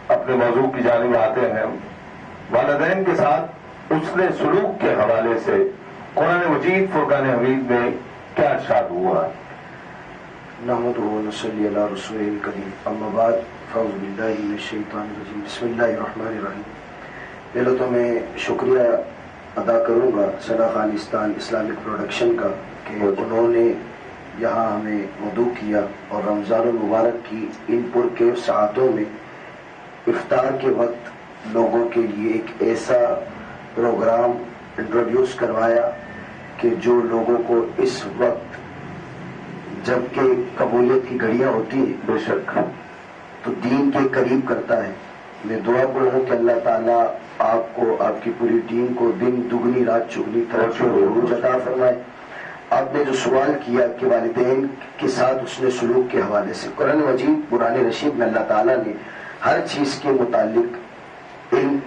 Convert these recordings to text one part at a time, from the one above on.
اپنے موضوع کی جانب آتے ہیں. والدین کے ساتھ حسن سلوک کے حوالے سے قرآن مجید فرقان حمید میں کیا ارشاد ہوا؟ نحمدہ و نصلی علی رسول الکریم، اما بعد فاعوذ باللہ من الشیطان الرجیم، بسم اللہ الرحمن الرحیم. پہلے تو میں شکریہ ادا کروں گا صدا خالستان اسلامک پروڈکشن کا کہ انہوں نے یہاں ہمیں مدعو کیا اور رمضان المبارک کی ان پرکیف ساعتوں میں افطار کے وقت لوگوں کے لیے ایک ایسا پروگرام انٹروڈیوس کروایا کہ جو لوگوں کو اس وقت جبکہ قبولیت کی گھڑیاں ہوتی ہیں بے شک تو دین کے قریب کرتا ہے. میں دعا کروں ہوں کہ اللہ تعالیٰ آپ کو، آپ کی پوری ٹیم کو دن دگنی رات چگنی ترقی اور عروج عطا فرمائے. آپ نے جو سوال کیا کہ والدین کے ساتھ اس نے سلوک کے حوالے سے، قرآن مجید قرآن رشید میں اللہ تعالیٰ نے ہر چیز کے متعلق علم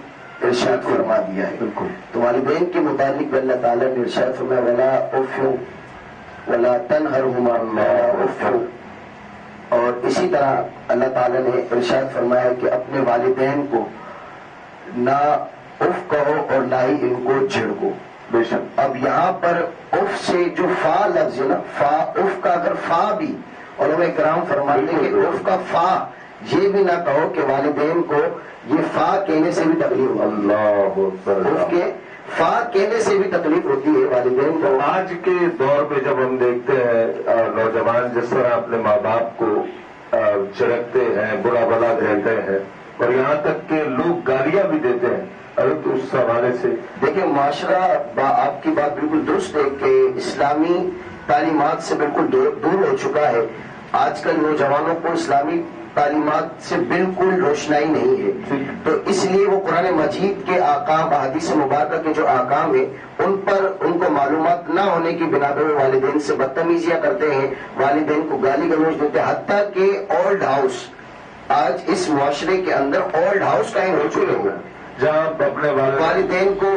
ارشاد فرما دیا ہے. بالکل. تو والدین کے متعلق اللہ تعالیٰ نے ارشاد فرمایا ولا افو ولا تنہرہما ولا افو، اور اسی طرح اللہ تعالیٰ نے ارشاد فرمایا کہ اپنے والدین کو نہ اف کہو اور نہ ہی ان کو جھڑکو. بے شک. اب یہاں پر اف سے جو فا لفظ ہے نا، فا اف کا اگر فا بھی علماء کرام فرماتے ہیں کہ اف کا فا یہ بھی نہ کہو کہ والدین کو یہ فا کہنے سے بھی تکلیف ہوتی ہے. اللہ اکبر. اف کے فا کہنے سے بھی تکلیف ہوتی ہے والدین کو. آج کے دور پہ جب ہم دیکھتے ہیں نوجوان جس طرح اپنے ماں باپ کو جھڑکتے ہیں، برا بلا کہتے ہیں، اور یہاں تک کہ لوگ گالیاں بھی دیتے ہیں، تو اس حوالے سے دیکھیں معاشرہ، آپ کی بات بالکل درست ہے کہ اسلامی تعلیمات سے بالکل دور ہو چکا ہے. آج کل نوجوانوں کو اسلامی تعلیمات سے بالکل روشنائی نہیں ہے، تو اس لیے وہ قرآن مجید کے احکام، احادیث مبارکہ کے جو احکام ہیں ان پر ان کو معلومات نہ ہونے کی بنا پر والدین سے بدتمیزیاں کرتے ہیں، والدین کو گالی گلوچ دیتے ہیں. حتیٰ کہ اولڈ ہاؤس، آج اس معاشرے کے اندر اولڈ ہاؤس قائم ہو چکے ہیں جہاں اپنے والدین کو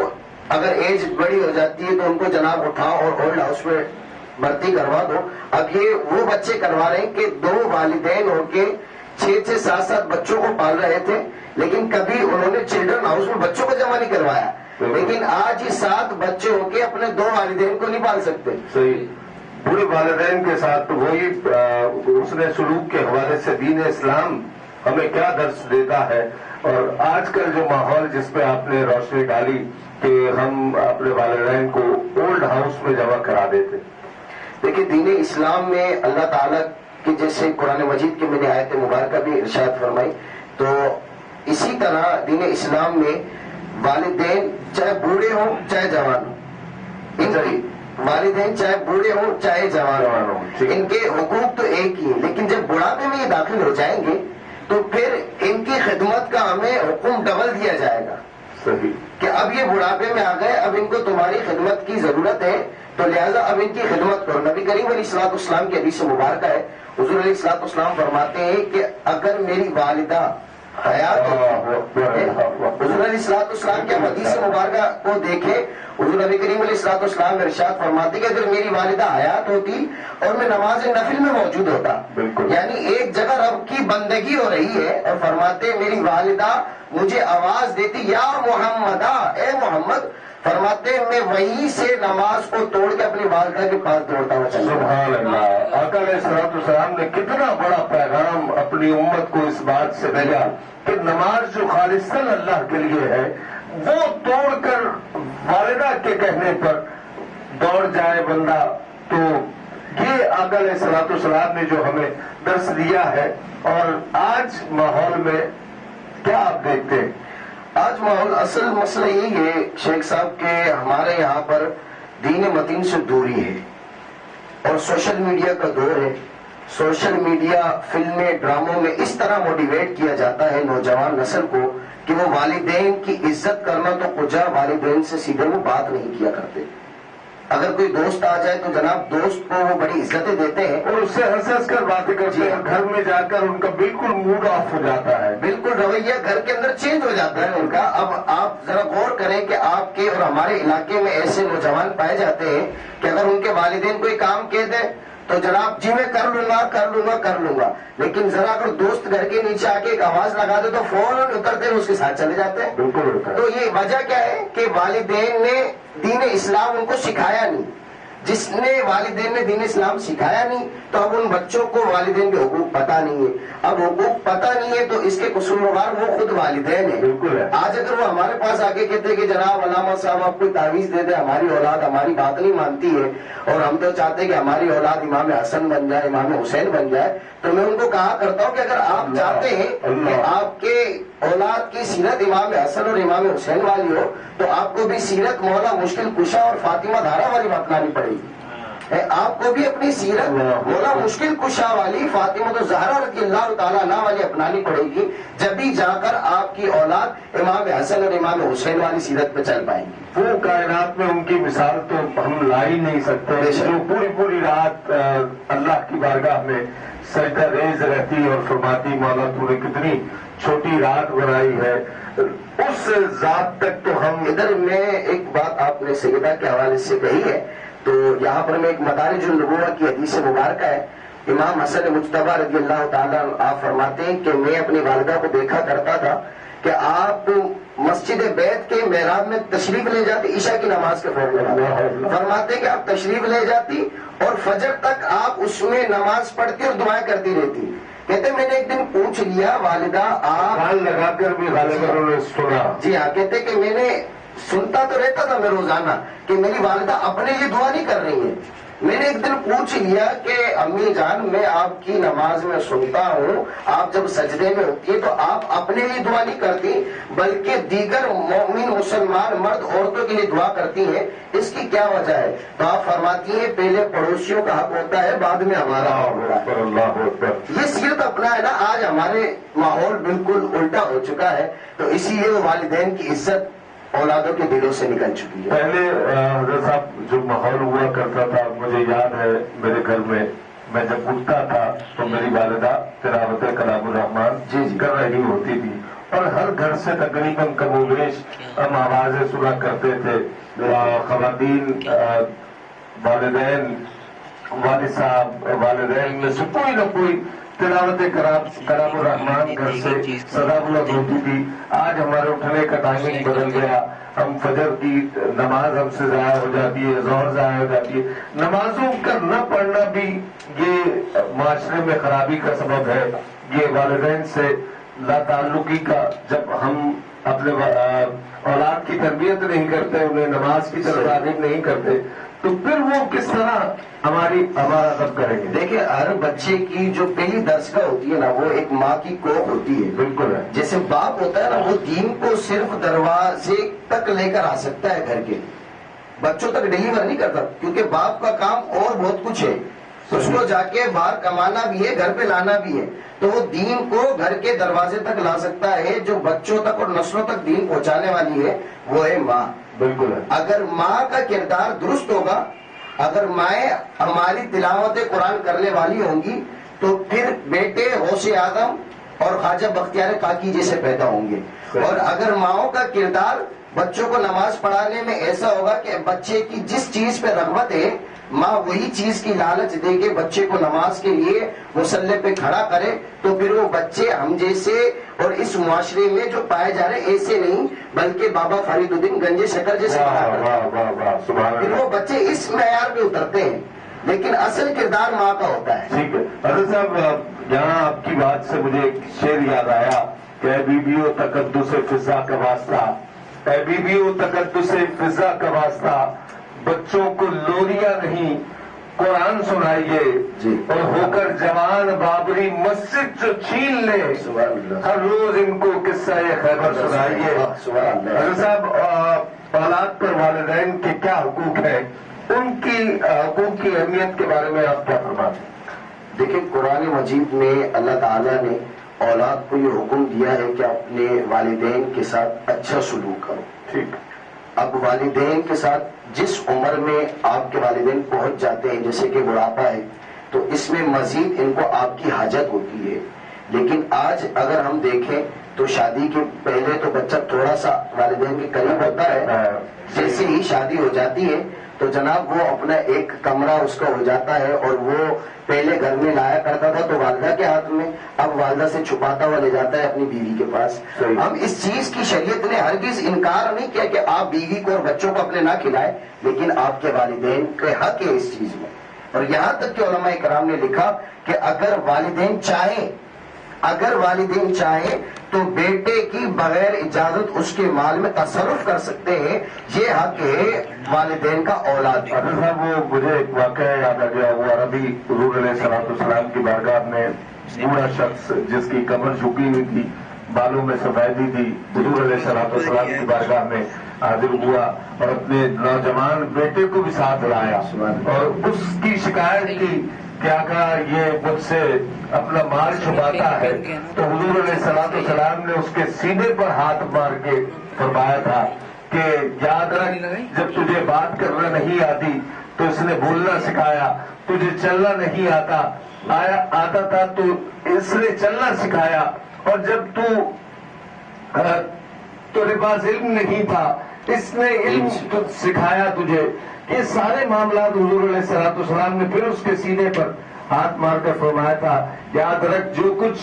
اگر ایج بڑی ہو جاتی ہے تو ان کو جناب اٹھاؤ اور اولڈ ہاؤس میں بھرتی کروا دو. اب یہ وہ بچے کروا رہے ہیں کہ دو والدین ہو کے 6 7 7 بچوں کو پال رہے تھے، لیکن کبھی انہوں نے چلڈرن ہاؤس میں بچوں کو جمع نہیں کروایا. لیکن آج ہی 7 بچے ہو کے اپنے 2 والدین کو نہیں پال سکتے. صحیح. برے والدین کے ساتھ وہی اس نے سلوک کے حوالے سے دین اسلام ہمیں کیا درس دیتا ہے، اور آج کل جو ماحول جس پہ آپ نے روشنی ڈالی کہ ہم اپنے والدین کو اولڈ ہاؤس میں جمع کرا دیتے. دیکھیں دین اسلام میں اللہ تعالیٰ کی جیسے قرآن مجید کی میں نے آیت مبارکہ بھی ارشاد فرمائی، تو اسی طرح دین اسلام میں والدین چاہے بوڑھے ہوں چاہے جوان ہوں، والدین چاہے بوڑھے ہوں چاہے جوان ہوں، ان کے حقوق تو ایک ہی ہیں. لیکن جب بڑھاپے میں یہ داخل ہو جائیں گے تو پھر ان کی خدمت کا ہمیں حکم ڈبل دیا جائے گا. صحیح. کہ اب یہ بڑھاپے میں آ گئے، اب ان کو تمہاری خدمت کی ضرورت ہے، تو لہٰذا اب ان کی خدمت کرو. نبی کریم علیہ الصلوۃ والسلام کی حدیث مبارکہ ہے، حضور علیہ الصلوۃ والسلام فرماتے ہیں کہ اگر میری والدہ حیات ہوتی، حضور علیہ الصلوۃ والسلام کی حدیث مبارکہ کو دیکھے، حضور نبی کریم علیہ الصلوۃ والسلام ارشاد فرماتے کہ اگر میری والدہ حیات ہوتی اور میں نماز نفل میں موجود ہوتا، یعنی ایک جگہ رب کی بندگی ہو رہی ہے، اور فرماتے میری والدہ مجھے آواز دیتی یا محمدہ، اے محمد، فرماتے میں وہیں سے نماز کو توڑ کے اپنی والدہ کے پاس دوڑتا ہوا چلا. سبحان اللہ. آقا علیہ الصلوۃ والسلام نے کتنا بڑا پیغام اپنی امت کو اس بات سے بھیجا کہ نماز جو خالصاً اللہ کے لیے ہے وہ توڑ کر والدہ کے کہنے پر دوڑ جائے بندہ. تو یہ آقا علیہ الصلوۃ والسلام نے جو ہمیں درس دیا ہے. اور آج ماحول میں کیا آپ دیکھتے ہیں؟ آج ماحول، اصل مسئلہ یہی ہے شیخ صاحب کہ ہمارے یہاں پر دین متین سے دوری ہے اور سوشل میڈیا کا دور ہے. سوشل میڈیا، فلمیں، ڈراموں میں اس طرح موٹیویٹ کیا جاتا ہے نوجوان نسل کو کہ وہ والدین کی عزت کرنا تو کجا، والدین سے سیدھے وہ بات نہیں کیا کرتے. اگر کوئی دوست آ جائے تو جناب دوست کو وہ بڑی عزتیں دیتے ہیں اور اس سے ہنس ہنس کر باتیں کرتے ہیں. گھر میں جا کر ان کا بالکل موڈ آف ہو جاتا ہے, بالکل رویہ گھر کے اندر چینج ہو جاتا ہے ان کا. اب آپ ذرا غور کریں کہ آپ کے اور ہمارے علاقے میں ایسے نوجوان پائے جاتے ہیں کہ اگر ان کے والدین کوئی کام کہہ دیں تو جناب جی میں کر لوں گا, لیکن ذرا اگر دوست گھر کے نیچے آ کے ایک آواز لگا دے تو فوراً اترتے ہیں اس کے ساتھ چلے جاتے ہیں. بالکل. تو یہ وجہ کیا ہے کہ والدین نے دین اسلام ان کو سکھایا نہیں. جس نے والدین نے دین اسلام سکھایا نہیں تو اب ان بچوں کو والدین کے حقوق پتہ نہیں ہے. اب حقوق پتہ نہیں ہے تو اس کے قصوروار وہ خود والدین ہیں. بالکل. آج اگر وہ ہمارے پاس آ کے کہتے کہ جناب علامہ صاحب آپ کوئی تعویذ دے دیں, ہماری اولاد ہماری بات نہیں مانتی ہے اور ہم تو چاہتے ہیں کہ ہماری اولاد امام حسن بن جائے, امام حسین بن جائے, تو میں ان کو کہا کرتا ہوں کہ اگر آپ چاہتے ہیں کہ آپ کے اولاد کی سیرت امام حسن اور امام حسین والی ہو تو آپ کو بھی سیرت مولا مشکل کشا اور فاطمہ دھارا والی اپنانی پڑے گی. آپ کو بھی اپنی سیرت مولا مشکل کشا والی فاطمہ تو زہرا رضی اللہ تعالیٰ عنہ والی اپنانی پڑے گی, جب بھی جا کر آپ کی اولاد امام حسن اور امام حسین والی سیرت پہ چل پائیں گی. وہ کائنات میں ان کی مثال تو ہم لا ہی نہیں سکتے, جو پوری رات اللہ کی بارگاہ میں سجدہ ریز رہتی اور فرماتی مولا تو نے کتنی چھوٹی رات بنائی ہے, اس ذات تک تو ہم. ادھر میں ایک بات آپ نے سیدہ کے حوالے سے کہی ہے تو یہاں پر میں ایک مدارج النبوہ کی حدیث مبارکہ ہے. امام حسن مجتبی رضی اللہ تعالیٰ آپ فرماتے ہیں کہ میں اپنی والدہ کو دیکھا کرتا تھا کہ آپ مسجد بیت کے محراب میں تشریف لے جاتی عشاء کی نماز کے فوراً. فرماتے کہ آپ تشریف لے جاتی اور فجر تک آپ اس میں نماز پڑھتی اور دعائیں کرتی رہتی. کہتے میں نے ایک دن پوچھ لیا والدہ آپ کان لگا کر بھی غالباً انہوں نے سنا. جی ہاں, کہتے کہ میں نے سنتا تو رہتا تھا میں روزانہ کہ میری والدہ اپنے لیے دعا نہیں کر رہی ہے. میں نے ایک دن پوچھ لیا کہ امی جان میں آپ کی نماز میں سنتا ہوں آپ جب سجدے میں ہوتی ہے تو آپ اپنے لیے دعا نہیں کرتی بلکہ دیگر مومن مسلمان مرد عورتوں کے لیے دعا کرتی ہیں, اس کی کیا وجہ ہے؟ تو آپ فرماتی ہیں پہلے پڑوسیوں کا حق ہوتا ہے بعد میں ہمارا حق ہوتا ہے. یہ سیرت اپنا ہے نا, آج ہمارے ماحول بالکل الٹا ہو چکا ہے تو اسی لیے وہ والدین کی عزت اولادوں کے دلوں سے نکل چکی ہے. پہلے حضرت صاحب جو ماحول ہوا کرتا تھا مجھے یاد ہے میرے گھر میں جب اٹھتا تھا تو میری والدہ تلاوت کلام الرحمان کر رہی ہوتی تھی اور ہر گھر سے تقریباً کم و بیش ہم آوازیں سنا کرتے تھے. خواتین والدین والد صاحب والدین میں سے کوئی نہ کوئی تلاوت کلام الرحمان گھر سے صدا بلند ہوتی تھی. آج ہمارے اٹھنے کا ٹائمنگ بدل گیا, ہم فجر کی نماز ہم سے ضائع ہو جاتی ہے, ظہر ضائع ہو جاتی ہے. نمازوں کا نہ پڑھنا بھی یہ معاشرے میں خرابی کا سبب ہے, یہ والدین سے لا تعلقی کا. جب ہم اپنے اولاد کی تربیت نہیں کرتے, انہیں نماز کی طرف راغب نہیں کرتے تو پھر وہ کس طرح ہمارا ادب کریں گے. دیکھیں ہر بچے کی جو پہلی درسگاہ ہوتی ہے نا وہ ایک ماں کی کوکھ ہوتی ہے. بالکل ہے. جیسے باپ ہوتا ہے نا وہ دین کو صرف دروازے تک لے کر آ سکتا ہے, گھر کے بچوں تک ڈیلیور نہیں کرتا کیونکہ باپ کا کام اور بہت کچھ ہے. اس کو جا کے باہر کمانا بھی ہے, گھر پہ لانا بھی ہے, تو وہ دین کو گھر کے دروازے تک لا سکتا ہے. جو بچوں تک اور نسلوں تک دین پہنچانے والی ہے وہ ہے ماں. بالکل ہے. اگر ماں کا کردار درست ہوگا, اگر مائیں ہماری تلاوت قرآن کرنے والی ہوں گی تو پھر بیٹے غوث اعظم اور خواجہ بختیار کاکی جیسے پیدا ہوں گے. اور اگر ماؤں کا کردار بچوں کو نماز پڑھانے میں ایسا ہوگا کہ بچے کی جس چیز پہ رغبت ہے ماں وہی چیز کی لالچ دے کے بچے کو نماز کے لیے مصلی پہ کھڑا کرے تو پھر وہ بچے ہم جیسے اور اس معاشرے میں جو پائے جا رہے ایسے نہیں بلکہ بابا فرید الدین گنج شکر جیسے پھر وہ بچے اس معیار پہ اترتے ہیں. لیکن اصل کردار ماں کا ہوتا ہے. ٹھیک ہے حضرت صاحب, یہاں آپ کی بات سے مجھے ایک شعر یاد آیا کہ اے بیویو تقدس فضا کا واسطہ, اے بیویو تقدس فضا کا واسطہ, بچوں کو لوریاں نہیں قرآن سنائیے اور ہو کر جوان بابری مسجد جو چھین لے ہر روز ان کو قصہ خیبر سنائیے. حضرت صاحب اولاد پر والدین کے کیا حقوق ہیں, ان کی حقوق کی اہمیت کے بارے میں آپ کیا فرماتے ہیں؟ دیکھیں قرآن مجید میں اللہ تعالیٰ نے اولاد کو یہ حکم دیا ہے کہ اپنے والدین کے ساتھ اچھا سلوک کرو. ٹھیک. اب والدین کے ساتھ جس عمر میں آپ کے والدین پہنچ جاتے ہیں، جیسے کہ بڑھاپا ہے، تو اس میں مزید ان کو آپ کی حاجت ہوتی ہے. لیکن آج اگر ہم دیکھیں تو شادی کے پہلے تو بچہ تھوڑا سا والدین کے قریب ہوتا ہے، جیسے ہی شادی ہو جاتی ہے تو جناب وہ اپنا ایک کمرہ اس کا ہو جاتا ہے، اور وہ پہلے گھر میں لایا کرتا تھا تو والدہ کے ہاتھ میں، اب والدہ سے چھپاتا ہوا لے جاتا ہے اپنی بیوی کے پاس. ہم اس چیز کی شریعت نے ہرگز انکار نہیں کیا کہ آپ بیوی کو اور بچوں کو اپنے نہ کھلائیں، لیکن آپ کے والدین کے حق ہے اس چیز میں. اور یہاں تک کہ علماء کرام نے لکھا کہ اگر والدین چاہیں تو بیٹے کی بغیر اجازت اس کے مال میں تصرف کر سکتے ہیں. یہ حق ہے والدین کا اولاد. حضرت صاحب وہ مجھے ایک واقعہ یاد آ گیا، وہ عربی حضور علیہ السلام کی بارگاہ میں بوڑھا شخص جس کی کمر جھکی ہوئی تھی، بالوں میں سفیدی تھی، حضور علیہ السلام کی بارگاہ میں حاضر ہوا اور اپنے نوجوان بیٹے کو بھی ساتھ لایا اور اس کی شکایت کی کہ آقا یہ مجھ سے اپنا مال چھپاتا ہے. تو حضور علیہ السلام نے اس کے سینے پر ہاتھ مار کے فرمایا تھا کہ یاد رکھ، جب تجھے بات کرنا نہیں آتی تو اس نے بولنا سکھایا، تجھے چلنا نہیں آتا تھا تو اس نے چلنا سکھایا، اور جب تیرے پاس علم نہیں تھا اس نے علم سکھایا تجھے. یہ سارے معاملات حضور علیہ السلام نے پھر اس کے سینے پر ہاتھ مار کر فرمایا تھا، یاد رکھ جو کچھ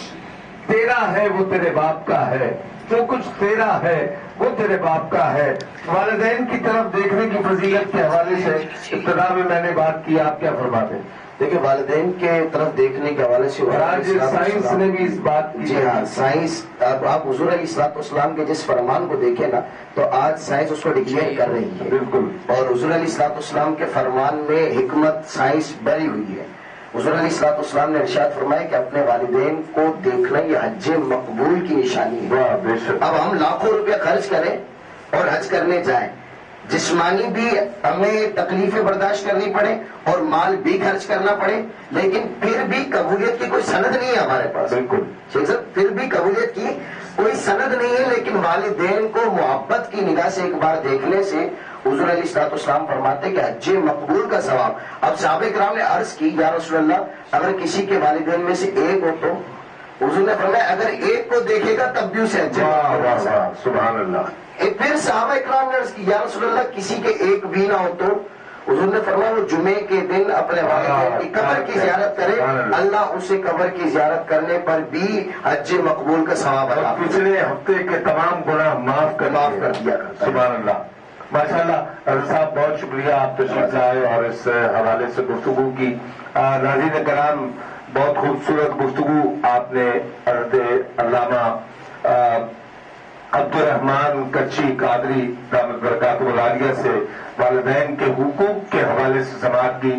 تیرا ہے وہ تیرے باپ کا ہے، جو کچھ تیرا ہے وہ تیرے باپ کا ہے. والدین کی طرف دیکھنے کی فضیلت کے حوالے سے ابتدا میں نے بات کی، آپ کیا فرماتے ہیں؟ دیکھیں والدین کے طرف دیکھنے کے حوالے سے آج سائنس نے بھی اس بات کی. جی ہاں، سائنس آپ حضور علیہ السلام کے جس فرمان کو دیکھیں نا تو آج سائنس اس کو ڈکلیئر کر رہی ہے. بالکل. اور حضور علیہ السلام کے فرمان میں حکمت سائنس بھری ہوئی ہے. حضور علیہ السلام نے ارشاد فرمایا کہ اپنے والدین کو دیکھنا یہ حج مقبول کی نشانی ہے. اب ہم لاکھوں روپے خرچ کریں اور حج کرنے جائیں، جسمانی بھی ہمیں تکلیفیں برداشت کرنی پڑے اور مال بھی خرچ کرنا پڑے، لیکن پھر بھی قبولیت کی کوئی سند نہیں ہے ہمارے پاس. بالکل ٹھیک سر، پھر بھی قبولیت کی کوئی سند نہیں ہے. لیکن والدین کو محبت کی نگاہ سے ایک بار دیکھنے سے حضور علیہ السلام فرماتے کہ حج مقبول کا ثواب. اب صحابہ کرام نے عرض کی، یا رسول اللہ اگر کسی کے والدین میں سے ایک ہو تو؟ حضور نے فرمایا اگر ایک کو دیکھے گا تب بھی اسے حج سبحان اللہ. پھر صحابہ کرام نے عرض کی، یا رسول اللہ کسی کے ایک بھی نہ ہو تو؟ حضور نے فرمایا وہ جمعے کے دن اپنے والدین کی قبر کی زیارت کرے، اللہ اسے قبر کی زیارت کرنے پر بھی حج مقبول کا ثواب عطا کرے. پچھلے ہفتے کے تمام گناہ معاف کر دیا. سبحان اللہ. ماشاء اللہ. حضرت صاحب بہت شکریہ، آپ تشریف لائے اور اس حوالے سے گفتگو کی. ناظرین کرام، بہت خوبصورت گفتگو آپ نے حضرت علامہ عبد الرحمان کچی قادری دامت برکاتہ العالیہ سے والدین کے حقوق کے حوالے سے سماعت کی.